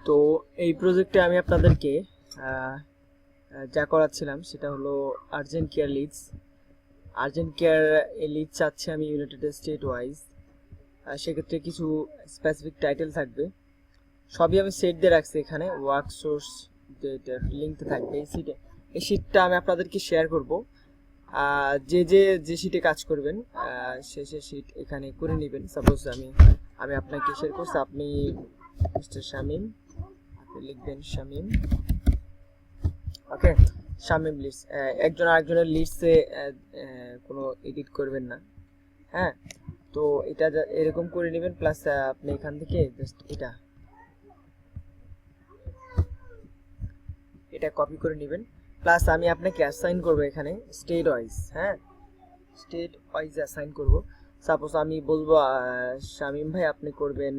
তো এই প্রজেক্টে আমি আপনাদেরকে যা করাচ্ছিলাম সেটা হলো urgent care leads. Urgent care lead চাচ্ছি আমি ইউনাইটেড স্টেট ওয়াইজ। সেক্ষেত্রে কিছু স্পেসিফিক টাইটেল থাকবে, সবই আমি সেট দিয়ে রাখছি এখানে। ওয়ার্ক সোর্স লিঙ্কতে থাকবে এই শিটটা আমি আপনাদেরকে শেয়ার করব। যে শিটে কাজ করবেন সে শিট এখানে করে নেবেন। সাপোজ আমি আপনাকে শেয়ার করছি, আপনি মিস্টার শামীম, আপনি লিখবেন শামীম। ওকে, শামীম লিডস। একজন আরেকজনের লিডসে কোনো এডিট করবেন না। হ্যাঁ, তো এটা এরকম করে নেবেন। প্লাস আপনি এখান থেকে জাস্ট এটা কপি করে নেবেন। প্লাস আমি আপনাকে অ্যাসাইন করব এখানে স্টেট ওয়াইজ। হ্যাঁ, স্টেট ওয়াইজ অ্যাসাইন করব। সাপোজ আমি বলবো শামীম ভাই আপনি করবেন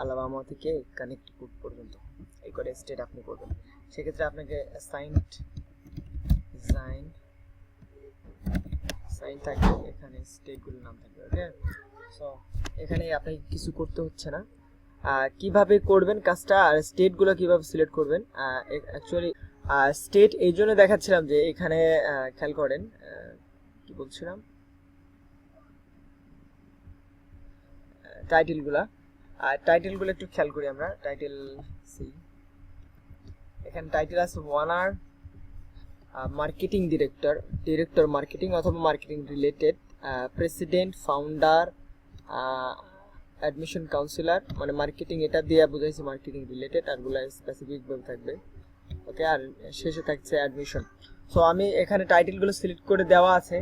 আলাবামা থেকে কানেক্টিকুড পর্যন্ত, এই করে স্টেট আপনি করবেন। সেক্ষেত্রে আপনাকে সাইন থাকবে, এখানে স্টেটগুলোর নাম থাকবে। ওকে, সো এখানে আপনাকে কিছু করতে হচ্ছে না। কিভাবে করবেন কাজটা আর স্টেটগুলো কিভাবে সিলেক্ট করবেন, অ্যাকচুয়ালি স্টেট এই জন্য দেখাচ্ছিলাম যে এখানে খেয়াল করেন কি বলছিলাম, টাইটেলগুলো একটু খেয়াল করি আমরা। টাইটেল সি, এখানে টাইটেল আছে ওয়ানার মার্কেটিং ডিরেক্টর মার্কেটিং অথবা marketing related, president, founder, admission councillor, মানে মার্কেটিং এটা দিয়ে বোঝাইছে মার্কেটিং রিলেটেড, আরগুলো স্পেসিফিকভাবে থাকবে। ওকে, আর শেষে থাকছে অ্যাডমিশন। সো আমি এখানে টাইটেলগুলো সিলেক্ট করে দেওয়া আছে,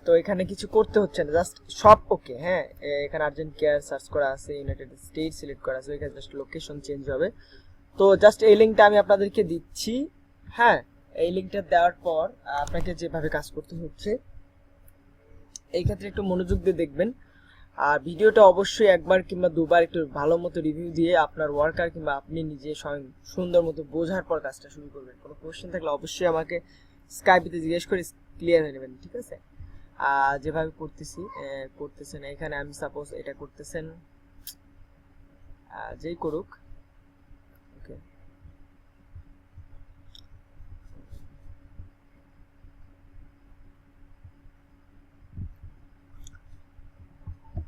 তো এখানে কিছু করতে হচ্ছে না, জাস্ট সব ওকে। হ্যাঁ, এখানে আর্জেন্ট কেয়ার সার্চ করা আছে, ইউনাইটেড স্টেট সিলেক্ট করা আছে, এখানে জাস্ট লোকেশন চেঞ্জ হবে। তো জাস্ট এই লিঙ্কটা আমি আপনাদেরকে দিচ্ছি। হ্যাঁ, এই লিঙ্কটা দেওয়ার পর আপনাকে যেভাবে কাজ করতে হচ্ছে এই ক্ষেত্রে একটু মনোযোগ দিয়ে দেখবেন। আর ভিডিওটা অবশ্যই একবার কিংবা দুবার একটু ভালো মতো রিভিউ দিয়ে আপনার ওয়ার্কার কিংবা আপনি নিজে স্বয়ং সুন্দর মতো বোঝার পর কাজটা শুরু করবেন। কোনো কোশ্চেন থাকলে অবশ্যই আমাকে স্কাইপেতে জিজ্ঞেস করে ক্লিয়ার হয়ে নেবেন, ঠিক আছে? যেভাবে করতেছেন এখানে, আমি সাপোজ এটা করতেছেন, যেই করুক। ওকে,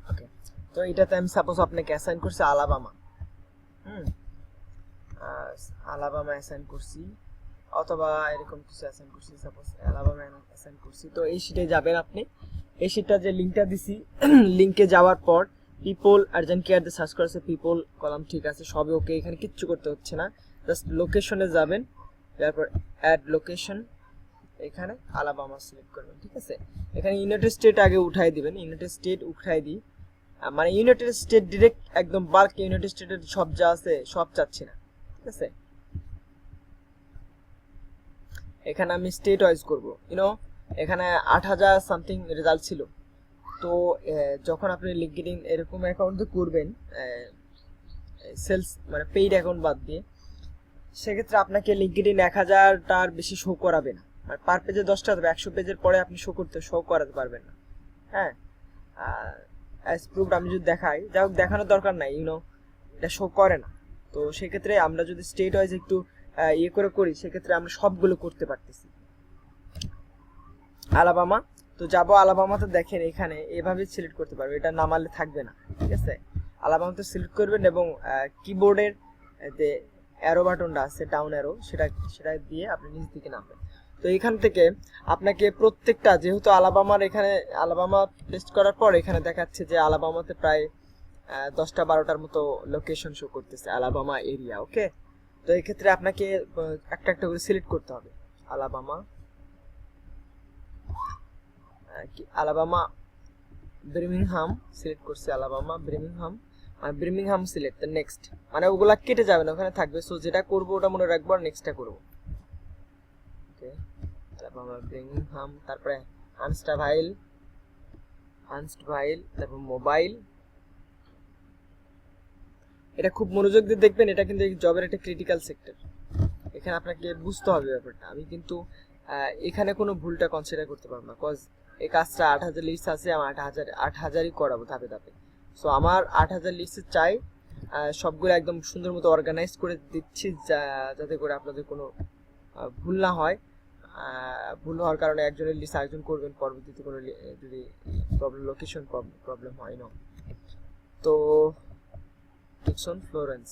ওকে, তো এটাতে আমি সাপোজ আপনাকে অ্যাসাইন করছি আলাবামা। আলাবামা অ্যাসাইন করছি, অথবা এরকম কিছু অ্যাসাইন করছি, সাপোজ আলাবামা অ্যাসাইন করছি। তো এই শিটে যাবেন আপনি, এই শিটটা যে লিঙ্কটা দিছি লিঙ্কে যাওয়ার পর পিপল আর্জেন্ট কেয়ার দিয়ে সার্চ করেছে, পিপল কলাম ঠিক আছে, সবই ওকে, এখানে কিচ্ছু করতে হচ্ছে না। জাস্ট লোকেশনে যাবেন, তারপর অ্যাড লোকেশন, এখানে আলাবামা সিলেক্ট করবেন, ঠিক আছে? এখানে ইউনাইটেড স্টেট আগে উঠাই দিবেন, ইউনাইটেড স্টেট উঠাই দিই, মানে ইউনাইটেড স্টেট ডিরেক্ট একদম বাল্ক ইউনাইটেড স্টেটের সব যা আছে সব চাচ্ছি না, ঠিক আছে? এখানে আমি স্টেট ওয়াইজ করবো। এখানে 8000 সামথিং রেজাল্ট ছিল। তো যখন আপনি লিঙ্কডইন এরকম অ্যাকাউন্ট করবেন, সেলস মানে পেইড অ্যাকাউন্ট বাদ দিয়ে, সেক্ষেত্রে আপনাকে লিঙ্কডইন 1000টার বেশি শো করাবে না। আর পার পেজে 10টা হবে, 100 পেজের পরে আপনি শো করাতে পারবেন না। হ্যাঁ, অ্যাজ প্রুফড আমি যদি দেখাই, যাই হোক দেখানোর দরকার নাই, এটা শো করে না। তো সেক্ষেত্রে আমরা যদি স্টেট ওয়াইজ একটু ইয়ে করে করি, সেক্ষেত্রে আমরা সবগুলো করতে পারতেছি। আলাবামা, তো যাবো আলাবামাতে, দেখেন এখানে এভাবে সিলেক্ট করতে পারবে, এটা নামালে থাকবে না, ঠিক আছে? আলাবামাতে সিলেক্ট করবেন এবং কিবোর্ডের যে অ্যারো বাটনটা আছে, ডাউন অ্যারো, সেটা দিয়ে আপনি নিচ দিকে নামবেন। তো এখান থেকে আপনাকে প্রত্যেকটা, যেহেতু আলাবামার এখানে আলাবামা পেস্ট করার পর এখানে দেখাচ্ছে যে আলাবামাতে প্রায় 10টা 12টার মতো লোকেশন শো করতেছে আলাবামা এরিয়া। ওকে, তো এই ক্ষেত্রে আপনাকে একটা একটা করে সিলেক্ট করতে হবে। আলাবামা ব্রিমিংহাম সিলেক্ট করছি, আলাবামা ব্রিমিংহাম সিলেক্ট, নেক্সট, মানে ওগুলা কেটে যাবে না, ওখানে থাকবে। সো যেটা করবো ওটা মনে রাখবো আর নেক্সটটা করবো। ওকে, আলাবামা ব্রিমিংহাম, তারপরে হান্সভাইল, তারপর মোবাইল। এটা খুব মনোযোগ দিয়ে দেখবেন, এটা কিন্তু জবের একটা ক্রিটিক্যাল সেক্টর, এখানে আপনাকে বুঝতে হবে ব্যাপারটা। আমি কিন্তু এখানে কোনো ভুলটা কনসিডার করতে পারবো না, কজ এই কাজটা 8000 লিস্ট আছে, আমার 8000ই করাবো ধাপে ধাপে। সো আমার 8000 লিস্টে চাই সবগুলো একদম সুন্দর মতো অর্গানাইজ করে দিচ্ছি যাতে করে আপনাদের কোনো ভুল না হয়। ভুল হওয়ার কারণে একজনের লিস্ট আরেকজন করবেন, পরবর্তীতে কোনো যদি লোকেশন প্রবলেম হয় না। তো টিকসন ফ্লোরেন্স,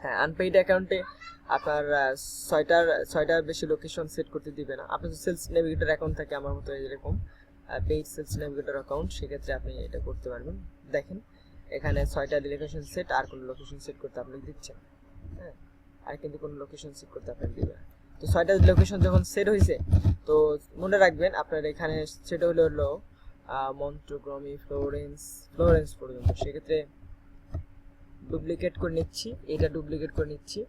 হ্যাঁ, আনপেইড অ্যাকাউন্টে আপনার ছয়টার বেশি লোকেশন সেট করতে দিবে না। আপনার সেলস নেভিগেটর অ্যাকাউন্ট থাকে আমার মতো এরকম পেইড সেলস নেভিগেটর অ্যাকাউন্ট, সেক্ষেত্রে আপনি এটা করতে পারবেন। দেখেন এখানে 6টা লোকেশন সেট, আর কোনো লোকেশন সেট করতে আপনি দিচ্ছেন, হ্যাঁ, আর কিন্তু কোনো লোকেশন সেট করতে আপনি দিবে না। তো 6টা লোকেশন যখন সেট হয়েছে, তো মনে রাখবেন আপনার এখানে সেট হলো মন্ট্রোগ্রামি ফ্লোরেন্স পর্যন্ত। সেক্ষেত্রে ডুপ্লিকেট করে নিচ্ছি, এটা ডুপ্লিকেট করে নিচ্ছি।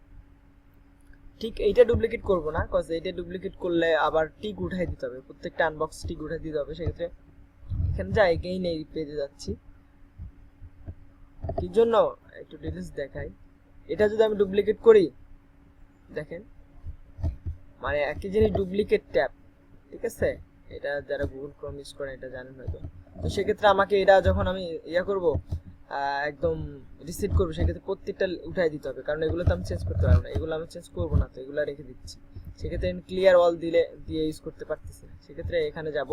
ঠিক এইটা ডুপ্লিকেট করব না, কজ এইটা ডুপ্লিকেট করলে আবার টিক উঠাই দিতে হবে, প্রত্যেকটা আনবক্স টিক উঠাই দিতে হবে। সেক্ষেত্রে এখানে যাই এগেইন এই পেজে যাচ্ছি, কি জন্য একটু ডিটেইলস দেখাই। এটা যদি আমি ডুপ্লিকেট করি, দেখেন মানে একই জিনিস ডুপ্লিকেট ট্যাব, ঠিক আছে, এটা যারা গুগল ক্রোম ইউজ করেন এটা জানেন হয়তো। তো সেক্ষেত্রে আমাকে এটা যখন আমি করব একদম রিসেট করবো, সেক্ষেত্রে প্রত্যেকটা উঠাই দিতে হবে, কারণ এগুলো তো আমি চেঞ্জ করতে পারবো না, এগুলো আমি চেঞ্জ করবো না, তো এগুলো রেখে দিচ্ছি। সেক্ষেত্রে আমি ক্লিয়ার অল দিয়ে ইউজ করতে পারতেছি না। সেক্ষেত্রে এখানে যাব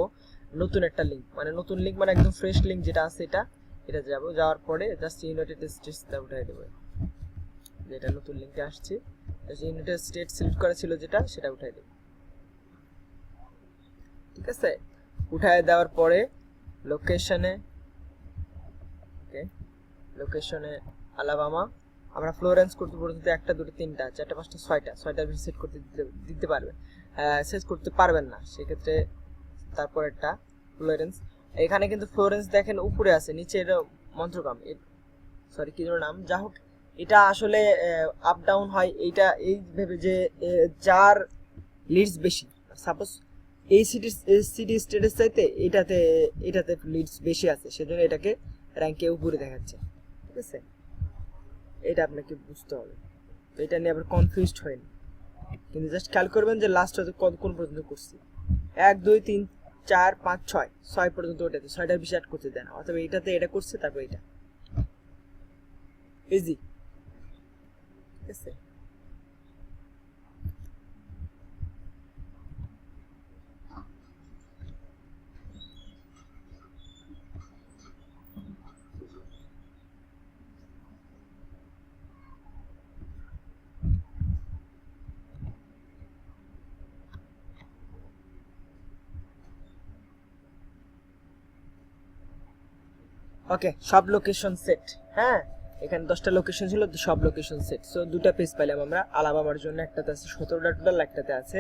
নতুন একটা লিঙ্ক, মানে নতুন লিঙ্ক মানে একদম ফ্রেশ লিঙ্ক যেটা আছে এটা যাওয়ার পরে জাস্ট ইউনাইটেড স্টেটসটা উঠাই দেবো, যেটা নতুন লিঙ্কে আসছে ইউনাইটেড স্টেটস সিলেক্ট করা ছিল যেটা, সেটা উঠাই দেবো। ঠিক আছে, উঠাই দেওয়ার পরে লোকেশনে আলাবামা, আমরা ফ্লোরেন্স করতে পর্যন্ত 1 2 3 4 5 6টার বেশি সেট করতে দিতে পারবেন, সেট করতে পারবেন না। সেক্ষেত্রে তারপর একটা ফ্লোরেন্স, এখানে কিন্তু ফ্লোরেন্স দেখেন উপরে আছে, নিচে এটা মন্ত্রগ্রাম, সরি কি নাম, যা হোক এটা আসলে আপ ডাউন হয় এইটা এইভাবে যে যার লিডস বেশি, সাপোজ এই সিটি স্টেটাস চাইতে এটাতে লিডস বেশি আছে, সেজন্য এটাকে র্যাঙ্কে উপরে দেখাচ্ছে। ঠিক আছে, এটা আপনাকে বুঝতে হবে, এটা নিয়ে আবার কনফিউজড হবেন, কিন্তু জাস্ট খেয়াল করবেন যে লাস্ট কোন পর্যন্ত করছি, 1 2 3 4 5 6 পর্যন্ত, ওটাতে 6টার বেশি অ্যাড করতে দেয় না, অথবা এটাতে এটা করছে তারপর এটা ইজি। ঠিক আছে, ওকে, সব লোকেশন সেট, হ্যাঁ, এখানে 10টা লোকেশন ছিল, সব লোকেশন সেট। সো দুটো পেজ পাইলাম আমরা, আলাবামার জন্য একটাতে আছে 17টা টোটাল, একটাতে আছে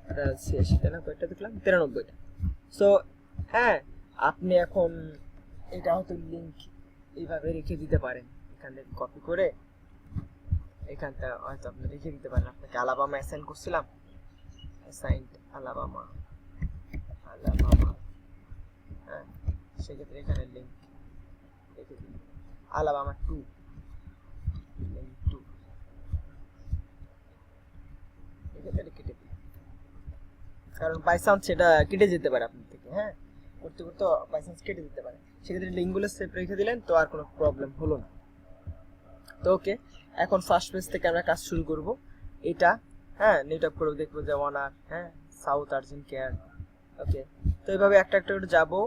86টা না কয়টা দেখলাম 93টা। সো হ্যাঁ, আপনি এখন এটা হয়তো লিংক এইভাবে রেখে দিতে পারেন, এখানে কপি করে এখানটা হয়তো আপনি রেখে দিতে পারেন। আপনাকে আলাবামা অ্যাসাইন করছিলাম, অ্যাসাইন্ড আলাবামা, হ্যাঁ, সেক্ষেত্রে এখানে লিংক আলাবামা 2 কেটে দিই, কারণ বাই চান্স সেটা কেটে যেতে পারে আপনার থেকে, হ্যাঁ, করতে করতে বাই চান্স কেটে দিতে পারে। সেক্ষেত্রে লিঙ্কগুলো সেভ রেখে দিলেন, তো আর কোনো প্রবলেম হলো না। তো ওকে, এখন ফার্স্ট পেজ থেকে আমরা কাজ শুরু করব। এটা হ্যাঁ নিট আপ করে দেখবো যে ওয়ানার, হ্যাঁ, সাউথ আর্জেন্ট কেয়ার। ওকে, তো এইভাবে একটা একটা করে যাবো,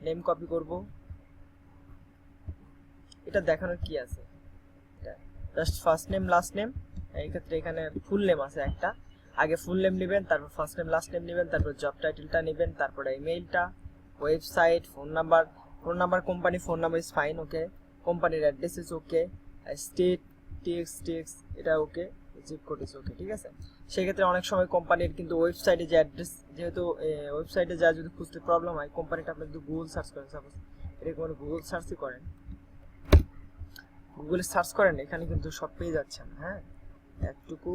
নেম কপি করব। এটা দেখানোর কি আছে, just first name last name, এই ক্ষেত্রে এখানে ফুল নেম আছে একটা, আগে ফুল নেম নেবেন, তারপর ফার্স্ট নেম লাস্ট নেম নেবেন, তারপর জব টাইটেলটা নেবেন, তারপরে ইমেইলটা, website, phone number company phone number is fine, okay, কোম্পানির address is okay, state TX এটা okay, zip code is okay. ঠিক আছে, সেক্ষেত্রে অনেক সময় কোম্পানির কিন্তু ওয়েবসাইটে যে অ্যাড্রেস, যেহেতু ওয়েবসাইটে যা যদি খুঁজতে প্রবলেম হয়, কোম্পানিটা আপনি যদি গুগল সার্চ করেন, সাপোজ এরকম গুগল সার্চই করেন, গুগলে সার্চ করেন, এখানে কিন্তু সব পেয়ে যাচ্ছেন, হ্যাঁ, এতটুকু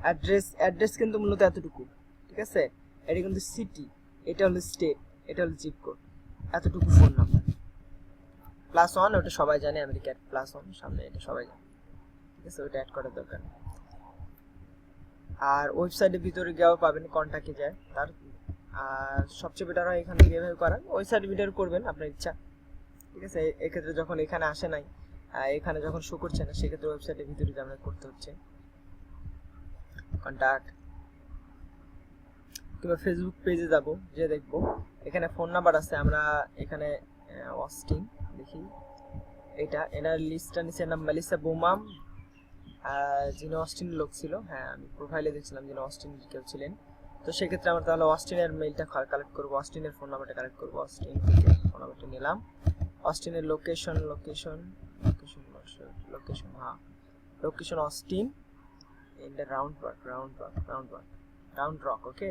অ্যাড্রেস কিন্তু মূলত এতটুকু। ঠিক আছে, এটা কিন্তু সিটি, এটা হলো স্টেট, এটা হলো জিপ কোড, এতটুকু ফোন নাম্বার, +1 ওটা সবাই জানে, আমেরিকার +1 সামনে, এটা সবাই জানে। ঠিক আছে, ওটা অ্যাড করার দরকার নেই। আর ওয়েবসাইটের ভিতরে গিয়েও পাবেন, কন্টাক্টে যায় তার, আর সবচেয়ে বেটার হয় এখান থেকে এভাবে করান, ওয়েবসাইট ভিডিও করবেন আপনার ইচ্ছা, ঠিক আছে। এক্ষেত্রে যখন এখানে আসে নাই, এখানে যখন শো করছে না, সেক্ষেত্রে ওয়েবসাইটের ভিতরে যে আমরা করতে হচ্ছে কন্ট্যাক্ট, কিংবা ফেসবুক পেজে যাব, যে দেখবো এখানে ফোন নাম্বার আছে। আমরা এখানে অস্টিন দেখি, এটা এনার লিস্টটা নিচে নাম মেলিসা বুমাম, যিনি অস্টিনের লোক ছিল। হ্যাঁ, আমি প্রোফাইলে দেখছিলাম যিনি অস্টিনের কেউ ছিলেন। তো সেক্ষেত্রে আমরা তাহলে অস্টিনের মেইলটা কালেক্ট করবো, অস্টিনের ফোন নাম্বারটা কালেক্ট করবো। অস্টিন থেকে ফোন নাম্বারটা নিলাম, অস্টিনের লোকেশন হ্যাঁ, location Austin in the Round Rock. Okay,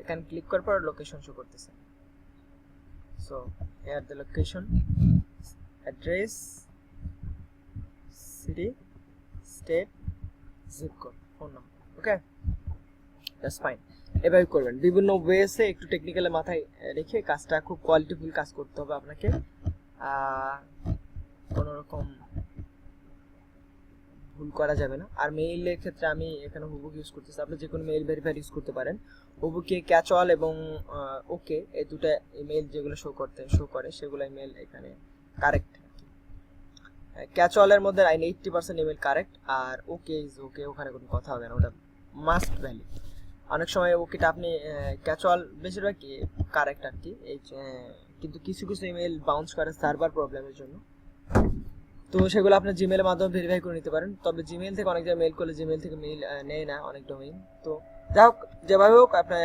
এখানে ক্লিক করার পর লোকেশন শো করতেছে। So here the location, address, city, state, zip code, phone number. Okay, that's fine. এভাবে করবেন বিভিন্ন ওয়েসে, একটু টেকনিক্যালে মাথায় রেখে কাজটা খুব কোয়ালিটিফুল কাজ করতে হবে আপনাকে। কোনো রকম ভুল করা যাবে না। আর মেইলের ক্ষেত্রে আমি এখানে হুবুক ইউজ করতেছি, আপনি যে কোনো মেইল ভেরিফায়ার ইউজ করতে পারেন। হুবুকে ক্যাচঅল এবং ওকে, এই দুটো ইমেল যেগুলো শো করে সেগুলো ইমেল এখানে কারেক্ট। ক্যাচঅলের মধ্যে 80% ইমেল কারেক্ট, আর ওকে ইজ ওকে, ওখানে কোনো কথা হবে না, ওটা মাস্ট ভ্যালিড। অনেক সময় ওকেটা আপনি ক্যাচুয়াল বেশিরভাগ কি কারেক্ট আর কি, এই কিন্তু কিছু কিছু ইমেল বাউন্স করে সার্ভার প্রবলেমের জন্য। তো সেগুলো আপনার জিমেলের মাধ্যমে ভেরিফাই করে নিতে পারেন। তবে জিমেল থেকে অনেক জায়গায় মেল করলে জিমেল থেকে মেল নেয় না অনেক ডোমেইন। তো যাই হোক, যেভাবে হোক আপনার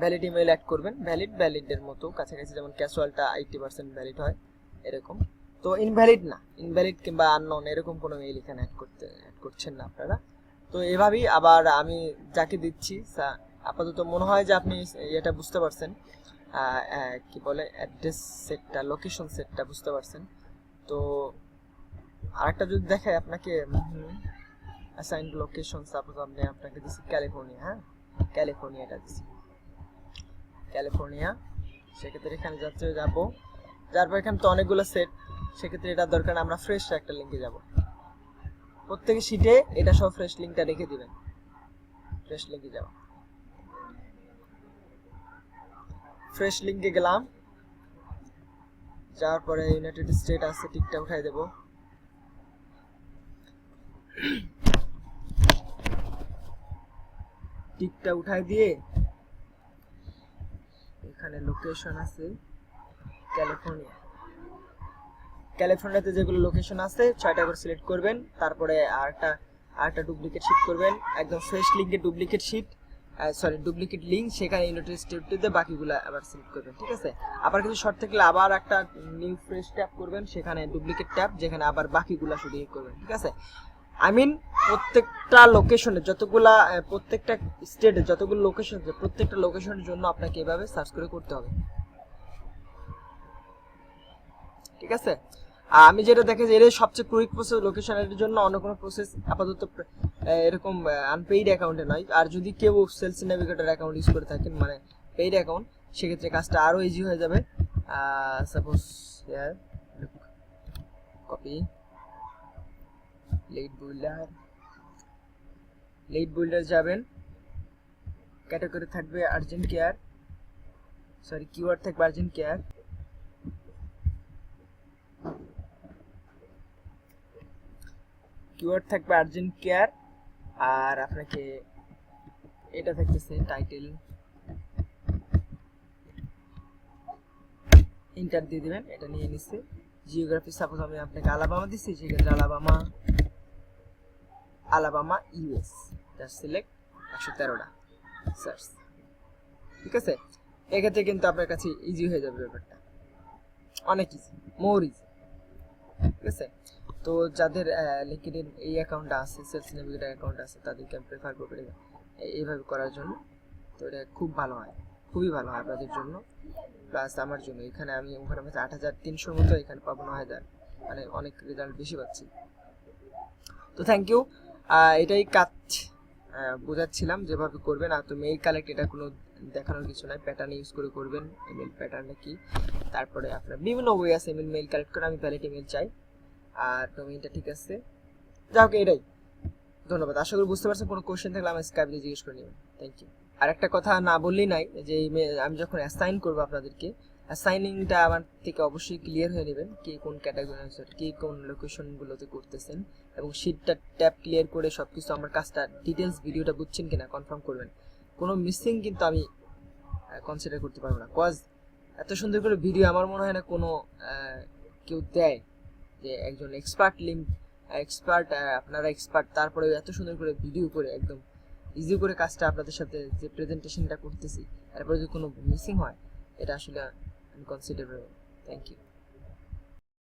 ভ্যালিড ইমেল অ্যাড করবেন, ভ্যালিডের মতো কাছাকাছি, যেমন ক্যাচুয়ালটা 80% ভ্যালিড হয় এরকম। তো ইনভ্যালিড কিংবা আননোন এরকম কোনো মেইল এখানে অ্যাড করছেন না আপনারা। তো এভাবেই আবার আমি যাকে দিচ্ছি, আপাতত মনে হয় যে আপনি এটা বুঝতে পারছেন, কি বলে অ্যাড্রেস সেটটা, লোকেশন সেটটা বুঝতে পারছেন। তো আরেকটা যদি দেখায় আপনাকে, অ্যাসাইন্ড লোকেশন, সাপোজ আপনাকে দিচ্ছি ক্যালিফোর্নিয়া। হ্যাঁ, ক্যালিফোর্নিয়াটা দিচ্ছি, ক্যালিফোর্নিয়া। সেক্ষেত্রে এখানে যাবো, যার পর এখানে তো অনেকগুলো সেট, সেক্ষেত্রে এটা দরকার, আমরা ফ্রেশ একটা লিঙ্কে যাব। প্রত্যেক শিটে এটা সব ফ্রেশ লিঙ্কটা রেখে দিবেন, ফ্রেশ লিঙ্কে যাও। ফ্রেশ লিঙ্কে গেলাম, যাওয়ার পরে ইউনাইটেড স্টেট আছে, টিকটা উঠাই দেব। টিকটা উঠাই দিয়ে এখানে লোকেশন আছে ক্যালিফোর্নিয়াতে যেগুলো লোকেশন আছে 6টা করে সিলেক্ট করবেন। তারপরে আরেকটা ডুপ্লিকেট শিট করবেন, একদম ফ্রেশ লিঙ্কের ডুপ্লিকেট শিট, ডুপ্লিকেট লিঙ্ক, সেখানে ইউনাইটেড স্টেটে বাকিগুলো আবার সিলেক্ট করবেন। ঠিক আছে, আবার কিছু শর্ট থাকলে আবার একটা নিউ ফ্রেশ ট্যাব করবেন, সেখানে ডুপ্লিকেট ট্যাব, যেখানে আবার বাকিগুলো শুধু করবেন। ঠিক আছে, প্রত্যেকটা লোকেশনে প্রত্যেকটা স্টেটে যতগুলো লোকেশন আছে, প্রত্যেকটা লোকেশনের জন্য আপনাকে এভাবে সার্চ করে করতে হবে। ঠিক আছে, আমি যেটা দেখেছি এর সবচেয়ে কুইক প্রসেস লোকেশনের জন্য, অন্য কোনো প্রসেস আপাতত এরকম আনপেইড অ্যাকাউন্টে নয়। আর যদি কেউ সেলস নেভিগেটর অ্যাকাউন্ট ইউজ করে থাকেন, মানে পেইড অ্যাকাউন্ট, সেক্ষেত্রে কাজটা আরও ইজি হয়ে যাবে। সাপোজ কপি লিড বিল্ডার যাবেন, ক্যাটাগরি থাকবে আর্জেন্ট কেয়ার, কিওয়ার্ড থাকবে আর্জেন্ট কেয়ার, আর আপনাকে এটা থাকতেছে টাইটেল, ইন্টার দিয়ে দিবেন, এটা নিয়ে নিচ্ছে। জিওগ্রাফি সাপোজ আমি আপনাকে আলাবামা দিচ্ছি, সেক্ষেত্রে আলাবামা ইউএস, জাস্ট সিলেক্ট 113টা সার্চ। ঠিক আছে, এক্ষেত্রে কিন্তু আপনার কাছে ইজি হয়ে যাবে ব্যাপারটা, অনেক ইজি, মোর ইজি। ঠিক আছে, তো যাদের লিঙ্কডইন এই অ্যাকাউন্টটা আছে, সেলস নেভিগেটর অ্যাকাউন্ট আছে, তাদেরকে আমি প্রেফার করব এইভাবে করার জন্য। তো এটা খুবই ভালো হয় আপনাদের জন্য, প্লাস আমার জন্য। এখানে আমি ওখানে 8300 মতো, এখানে পাবো 9000, মানে অনেক রেজাল্ট বেশি পাচ্ছি। তো থ্যাংক ইউ, এটাই কাজ বোঝাচ্ছিলাম যেভাবে করবেন। আর তো মেইল কালেক্ট, এটা কোনো দেখানোর কিছু নাই, প্যাটার্ন ইউজ করে করবেন। ইমেল প্যাটার্ন কি, তারপরে আপনার বিভিন্ন ওয়ে আছে মেইল কালেক্ট করে। আমি ভ্যালিড ইমেল চাই, আর ডোমেইনটা ঠিক আছে। যাই হোক, এটাই, ধন্যবাদ। আশা করি বুঝতে পারছেন। কোনো কোশ্চেন থাকলে আমি স্কাইপ দিয়ে জিজ্ঞেস করে নেবেন। Thank you. আর একটা কথা না বললেই নাই, যে আমি যখন অ্যাসাইন করবো আপনাদেরকে, অ্যাসাইনিংটা আমার থেকে অবশ্যই ক্লিয়ার হয়ে নেবেন, কে কোন ক্যাটাগরি আনসার, কে কোন লোকেশনগুলোতে করতেছেন, এবং শিটটা ট্যাব ক্লিয়ার করে সব কিছু আমার কাজটা ডিটেলস ভিডিওটা বুঝছেন কিনা কনফার্ম করবেন। কোনো মিসিং কিন্তু আমি কনসিডার করতে পারবো না, কজ এত সুন্দর করে ভিডিও আমার মনে হয় না কোনো কেউ দেয়, যে একজন এক্সপার্ট আপনারা এক্সপার্ট, তারপরে এত সুন্দর করে ভিডিও করে একদম ইজি করে কাজটা আপনাদের সাথে যে প্রেজেন্টেশনটা করতেছি, তারপরে যদি কোনো মিসিং হয়, এটা আসলে আনকনসিডারেবল। Thank you.